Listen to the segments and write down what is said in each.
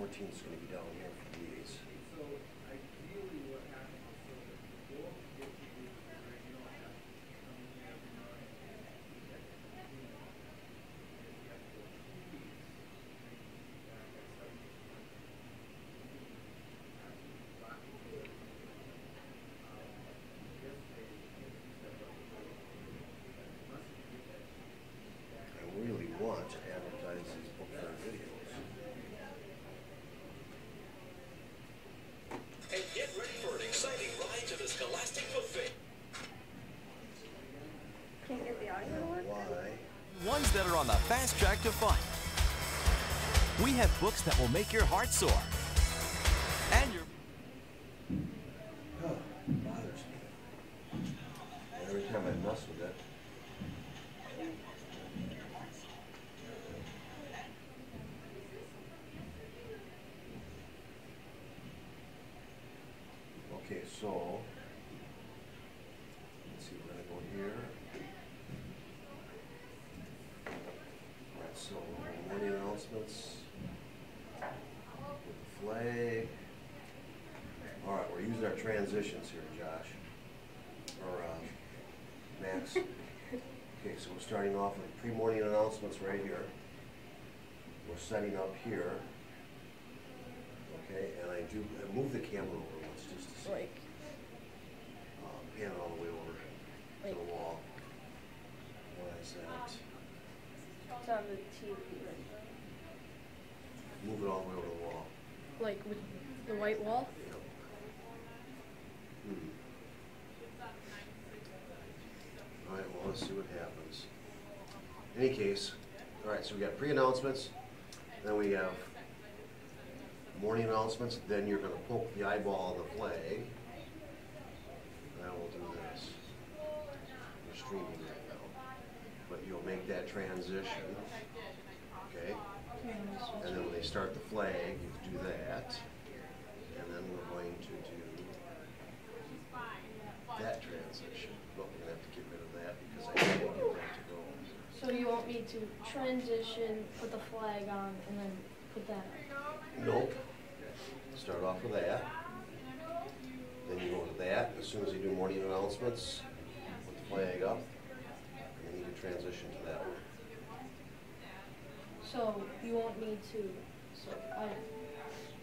14th is going to be down here for these. So ideally what happens is so that both get to do the you don't have to come in every night and you have to continue. And you have to go 2 weeks and you can be back at 7 absolutely rocking good. Yesterday you said what must get that I really want to advertise these book fair videos. And get ready for an exciting ride to the Scholastic Book Fair. Can't get the audio to work? Why? Ones that are on the fast track to fun. We have books that will make your heart soar. And your... Oh, it bothers me. Every time I mess with it. Okay, so let's see, we're gonna go here. Alright, so morning announcements with the flag. Alright, we're using our transitions here, Josh. Or Max. Okay, so we're starting off with pre-morning announcements right here. We're setting up here. Okay, and I move the camera over once just to see. Like, Pan it all the way over to the wall. Why is that? it's on the TV right now. Move it all the way over the wall. Like with the white wall? Yep. All right, well, let's see what happens. In any case, all right, so we got pre-announcements, then we have morning announcements, then you're going to poke the eyeball of the flag. And I will do this. We're streaming right now. But you'll make that transition, okay? And then when they start the flag, you do that. And then we're going to do that transition. But we're going to have to get rid of that because I can't get that to go. So you want me to transition, put the flag on, and then put that up? Nope. Start off with that. Then you go to that. As soon as you do morning announcements, put the flag up. And then you can transition to that one. So you want me to, so I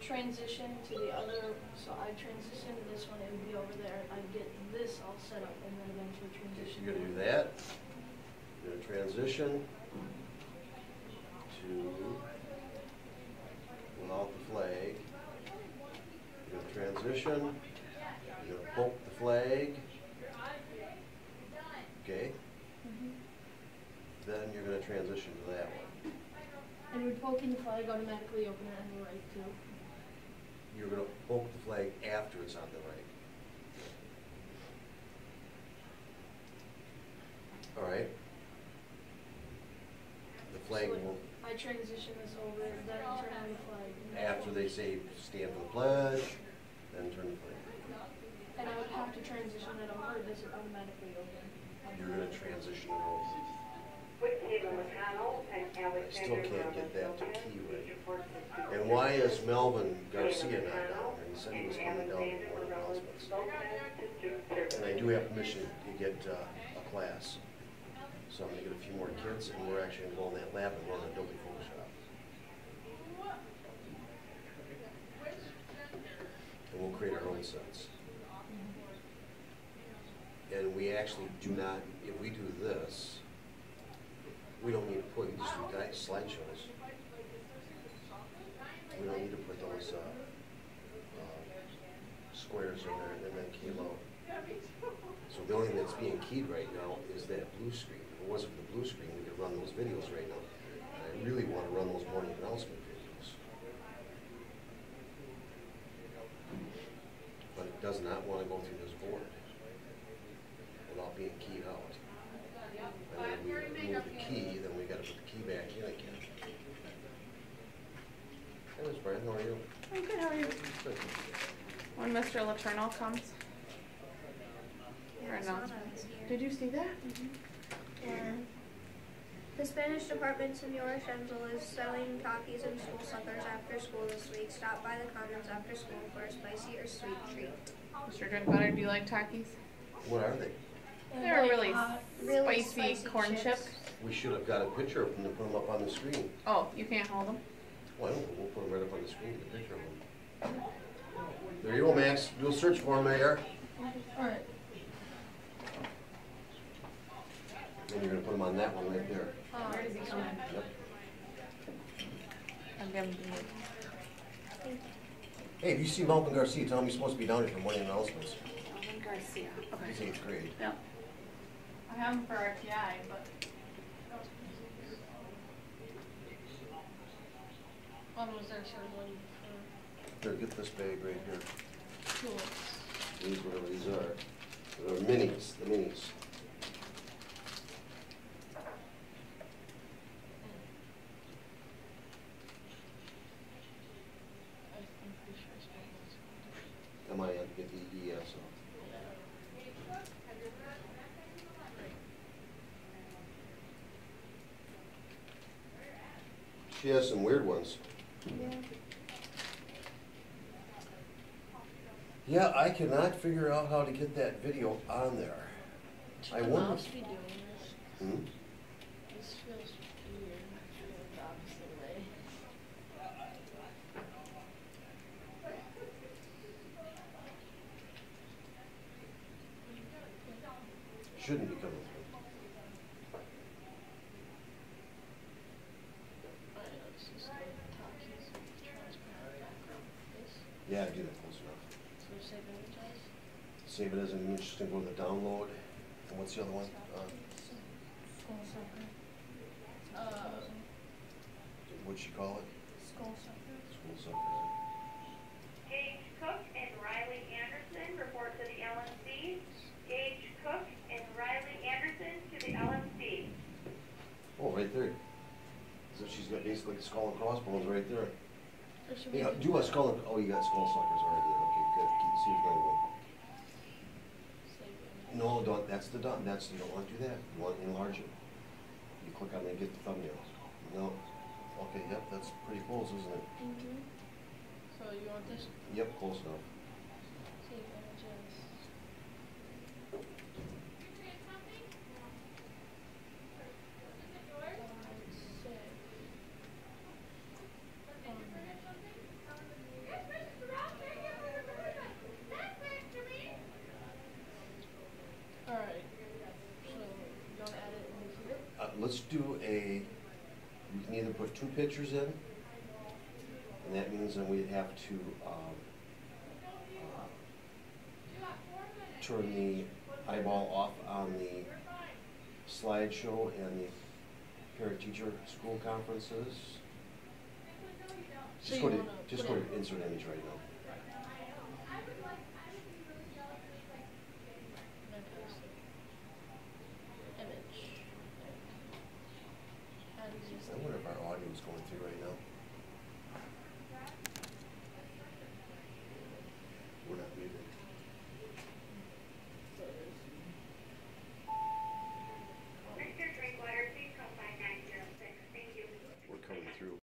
transition to the other, so I transition to this one, it would be over there, I'd get this all set up, and then eventually transition. You're going to do that. You're going to transition to without the flag. You're going to transition. You're going to poke the flag. Okay. Then you're going to transition to that one. And would poking the flag automatically open it on the right too? You're going to poke the flag after it's on the right. All right. The flag So will. I transition this over, then turn on the flag. After they say stand for the pledge, then turn the flag. And I would have to transition it over, or does it automatically open? You're going to transition it over. I still can't get that to key right. And why is Melvin Garcia not down there? He said he was coming down for the announcements. And I do have permission to get a class. So I'm going to get a few more kids, and we're actually going to go in that lab and run Adobe Photoshop. And we'll create our own sets. And we actually do not, if we do this, we don't need to put, you just do slideshows. We don't need to put those squares in there and then came out. So the only thing that's being keyed right now is that blue screen. If it wasn't for the blue screen, we could run those videos right now. And I really want to run those morning announcement videos. But it does not want to go through this board without being keyed out. And then we remove the key, then we got to put the key back in again. Hey, Ms. Brandon, how are you? I'm good, how are you? Good. When Mr. Letourneau comes. Your announcements. Did you see that? Yeah. The Spanish department, Senora Schenzel, is selling Takis and school suckers after school this week. Stop by the Commons after school for a spicy or sweet treat. Mr. Drinkwater, do you like Takis? What are they? They're really Really spicy corn chips. We should have got a picture of them to put them up on the screen. Oh, you can't hold them? Well, we'll put them right up on the screen, the picture of them. There you go, Max. Do a search for them there. Alright. And you're gonna put them on that one right there. Where is he coming? Yep. I'm giving you. Hey, if you see Malcolm Garcia, tell him he's supposed to be down here for morning announcements. Alvin Garcia. He's Okay. 8th grade. Yep. I have him for RTI, but. When was there ceremony for Here, get this bag right here. tools? These, whatever these are. They're minis, the minis. I'm pretty sure I spelled those. M-I-N-F-E-E-S. She has some weird ones. Yeah, I cannot figure out how to get that video on there. I Should the wonder. mouse be doing this? Hmm? This feels weird. Going the opposite way. Shouldn't be coming through. Alright, let's just go Takis with transparent background. This. Yeah, do that close enough. So save image as. Save it as an image, just gonna go to the download. And what's the other one? Skull sucker. What'd she call it? Skull sucker. School suckers. Gage Cook and Riley Anderson report to the LMC. Gage Cook and Riley Anderson to the LMC. Oh, right there. So she's got basically skull and crossbones right there. There should be Yeah, a- do a skull and, oh, you got skull suckers already there. Okay, good. Keep, see if you can go. save image. No, don't, that's the done, that's, you don't want to do that. You want to enlarge it. You click on it and get the thumbnail. No. Okay, yep, that's pretty close, isn't it? Mhm. So you want this? Yep, close enough. Save images. Alright, so you don't add it in here? Let's do a, we can either put 2 pictures in, and that means then we'd have to, turn the eyeball off on the slideshow and the parent-teacher school conferences. So you wanna Just put go it- to insert image right now. Image. Add I existing. wonder if our audio is going through right now. We're not muted. Mr. Drinkwater, please call 5906. Thank you. We're coming through.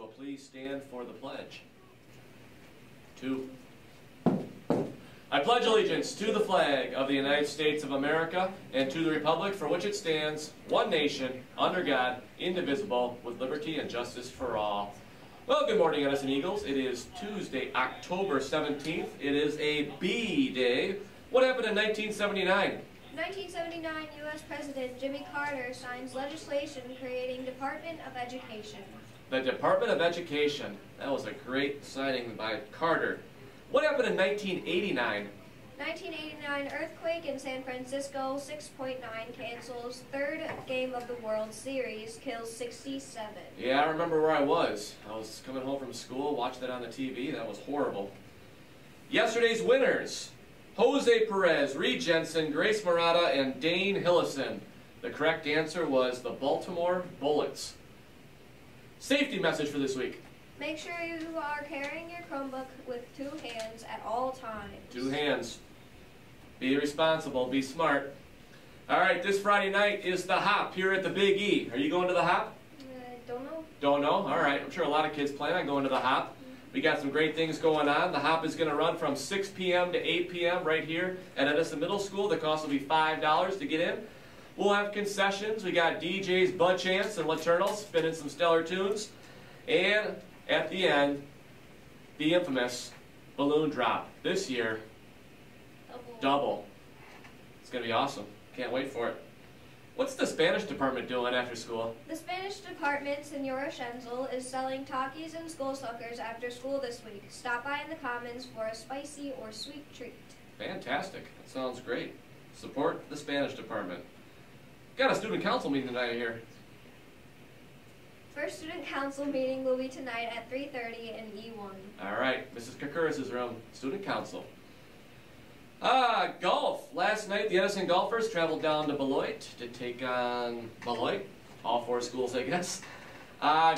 Francisco please stand for the pledge? 2. I pledge allegiance to the flag of the United States of America and to the republic for which it stands, one nation, under God, indivisible, with liberty and justice for all. Well, good morning, Edison Eagles. It is Tuesday, October 17th. It is a B day. What happened in 1979? 1979, U.S. President Jimmy Carter signs legislation creating Department of Education. The Department of Education. That was a great signing by Carter. What happened in 1989? 1989, earthquake in San Francisco, 6.9 cancels. Third game of the World Series, kills 67. Yeah, I remember where I was. I was coming home from school, watched that on the TV. That was horrible. Yesterday's winners: Jose Perez, Reed Jensen, Grace Murata, and Dane Hillison. The correct answer was the Baltimore Bullets. Safety message for this week. Make sure you are carrying your Chromebook with 2 hands at all times. 2 hands. Be responsible. Be smart. All right, this Friday night is the Hop here at the Big E. Are you going to the Hop? Don't know. Don't know? All right. I'm sure a lot of kids plan on going to the Hop. We got some great things going on. The Hop is going to run from 6 p.m. to 8 p.m. right here at Edison Middle School. The cost will be $5 to get in. We'll have concessions. We got DJs Bud Chance and Laternal spinning some stellar tunes. And at the end, the infamous balloon drop. This year, double. It's going to be awesome. Can't wait for it. What's the Spanish department doing after school? The Spanish department, Senora Schenzel, is selling Takis and school suckers after school this week. Stop by in the Commons for a spicy or sweet treat. Fantastic. That sounds great. Support the Spanish department. Got a student council meeting tonight here. First student council meeting will be tonight at 3:30 in E1. All right, Mrs. Kakuris' room, student council. Golf. Last night, the Edison golfers traveled down to Beloit to take on Beloit. All 4 schools, I guess.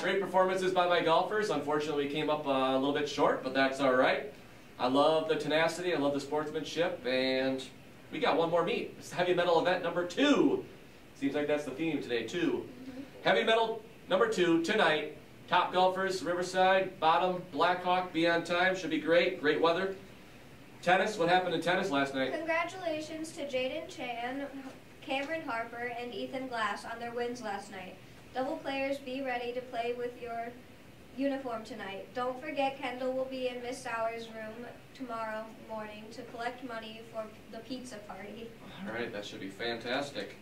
Great performances by my golfers. Unfortunately, we came up a little bit short, but that's all right. I love the tenacity. I love the sportsmanship. And we got one more meet. It's heavy metal event number 2. Seems like that's the theme today, 2. Heavy metal number 2 tonight. Top golfers, Riverside, bottom, Blackhawk, be on time. Should be great. Great weather. Tennis. What happened in tennis last night? Congratulations to Jaden Chan, Cameron Harper, and Ethan Glass on their wins last night. Double players, be ready to play with your uniform tonight. Don't forget Kendall will be in Miss Sauer's room tomorrow morning to collect money for the pizza party. All right, that should be fantastic.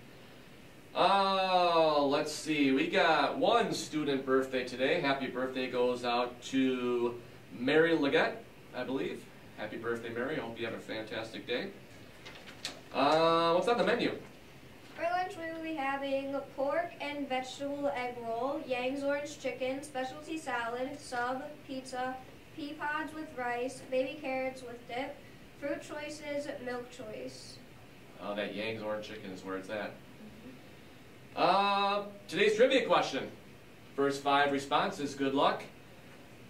Oh, let's see. We got one student birthday today. Happy birthday goes out to Mary Leggett, I believe. Happy birthday, Mary. I hope you have a fantastic day. What's on the menu? For lunch, we will be having pork and vegetable egg roll, Yang's orange chicken, specialty salad, sub, pizza, pea pods with rice, baby carrots with dip, fruit choices, milk choice. Oh, that Yang's orange chicken is where it's at. Today's trivia question. First 5 responses, good luck.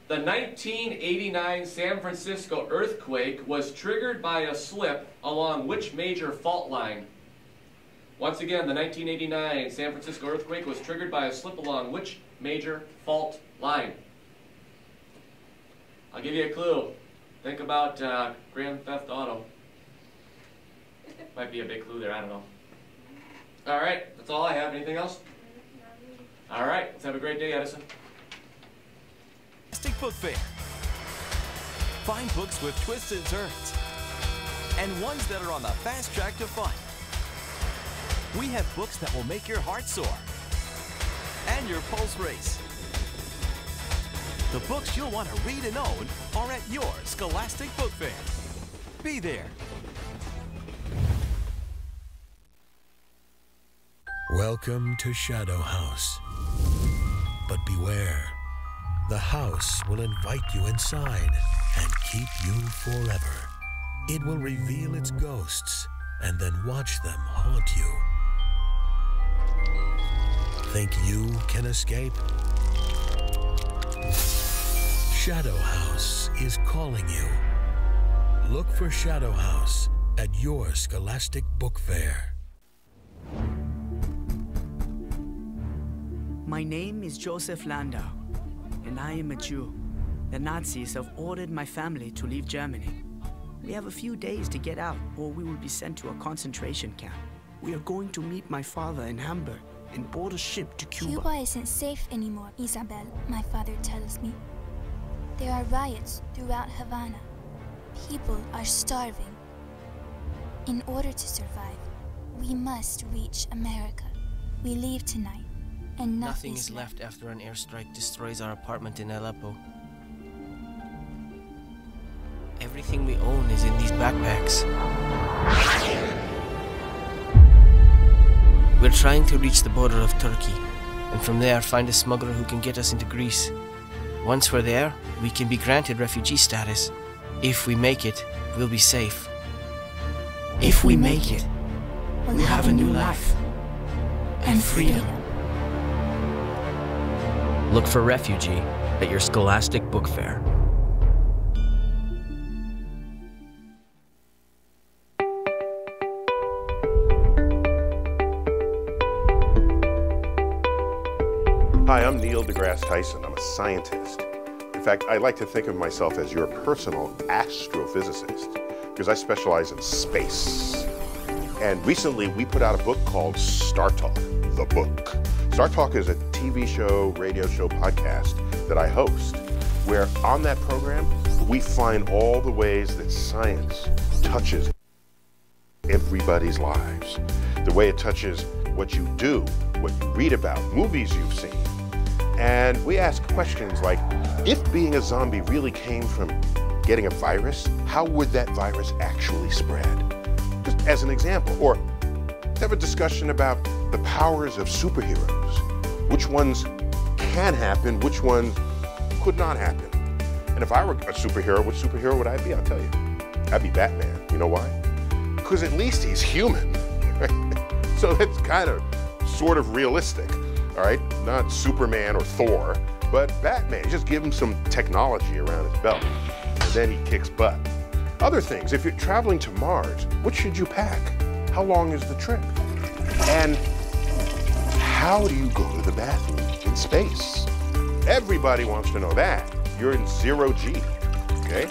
The 1989 San Francisco earthquake was triggered by a slip along which major fault line? Once again, the 1989 San Francisco earthquake was triggered by a slip along which major fault line? I'll give you a clue. Think about Grand Theft Auto. Might be a big clue there, I don't know. All right, that's all I have. Anything else? All right, let's have a great day, Edison. Scholastic Book Fair. Find books with twists and turns, and ones that are on the fast track to fun. We have books that will make your heart soar and your pulse race. The books you'll want to read and own are at your Scholastic Book Fair. Be there. Welcome to Shadow House. But beware, the house will invite you inside and keep you forever. It will reveal its ghosts and then watch them haunt you. Think you can escape? Shadow House is calling you. Look for Shadow House at your Scholastic Book Fair. My name is Joseph Landau. and I am a Jew. The Nazis have ordered my family to leave Germany. We have a few days to get out, or we will be sent to a concentration camp. We are going to meet my father in Hamburg and board a ship to Cuba. Cuba isn't safe anymore, Isabel, my father tells me. There are riots throughout Havana. People are starving. In order to survive, we must reach America. We leave tonight, and nothing is left after an airstrike destroys our apartment in Aleppo. Everything we own is in these backpacks. We're trying to reach the border of Turkey, and from there find a smuggler who can get us into Greece. Once we're there, we can be granted refugee status. If we make it, we'll be safe. If we make it, we'll have a new life and freedom. Look for Refugee at your Scholastic Book Fair. Hi, I'm Neil deGrasse Tyson. I'm a scientist. In fact, I like to think of myself as your personal astrophysicist because I specialize in space. And recently we put out a book called Star Talk, the book. Star Talk is a TV show, radio show, podcast that I host, where on that program, we find all the ways that science touches everybody's lives. The way it touches what you do, what you read about, movies you've seen. And we ask questions like, if being a zombie really came from getting a virus, how would that virus actually spread? Just as an example. Or have a discussion about the powers of superheroes. Which ones can happen, which ones could not happen. And if I were a superhero, which superhero would I be? I'll tell you. I'd be Batman. You know why? Because at least he's human. So it's kind of sort of realistic. All right, not Superman or Thor, but Batman. Just give him some technology around his belt, and then he kicks butt. Other things, if you're traveling to Mars, what should you pack? How long is the trip? And how do you go to the bathroom in space? Everybody wants to know that. You're in 0G, okay?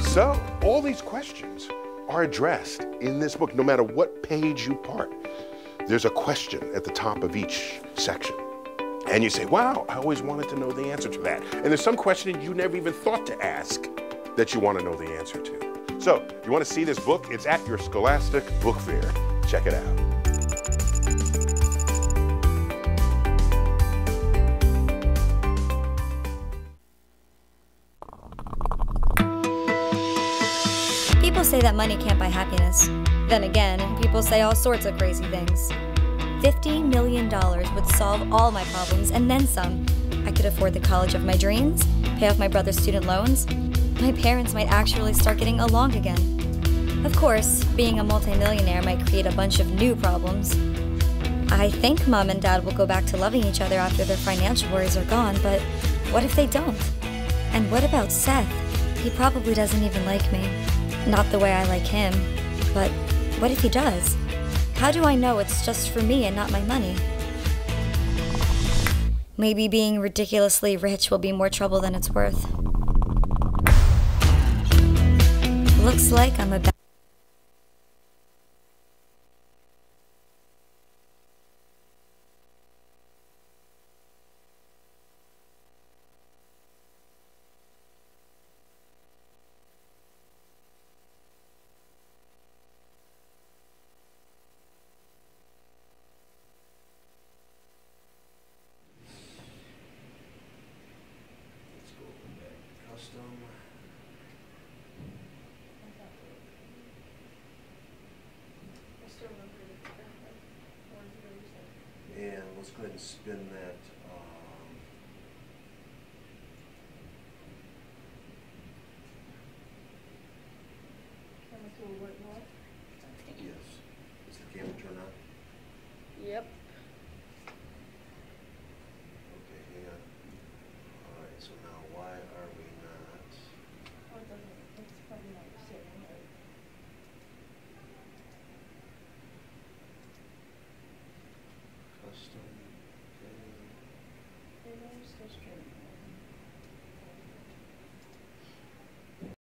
So all these questions are addressed in this book, no matter what page you part. There's a question at the top of each section. And you say, wow, I always wanted to know the answer to that. And there's some question you never even thought to ask that you want to know the answer to. So, you want to see this book? It's at your Scholastic Book Fair. Check it out. People say that money can't buy happiness. Then again, people say all sorts of crazy things. $50 million would solve all my problems and then some. I could afford the college of my dreams, pay off my brother's student loans. My parents might actually start getting along again. Of course, being a multimillionaire might create a bunch of new problems. I think Mom and Dad will go back to loving each other after their financial worries are gone, but what if they don't? And what about Seth? He probably doesn't even like me. Not the way I like him, but what if he does? How do I know it's just for me and not my money? Maybe being ridiculously rich will be more trouble than it's worth. Looks like I'm about And let's go ahead and spin that. Yes. Is the camera turned on? Yep.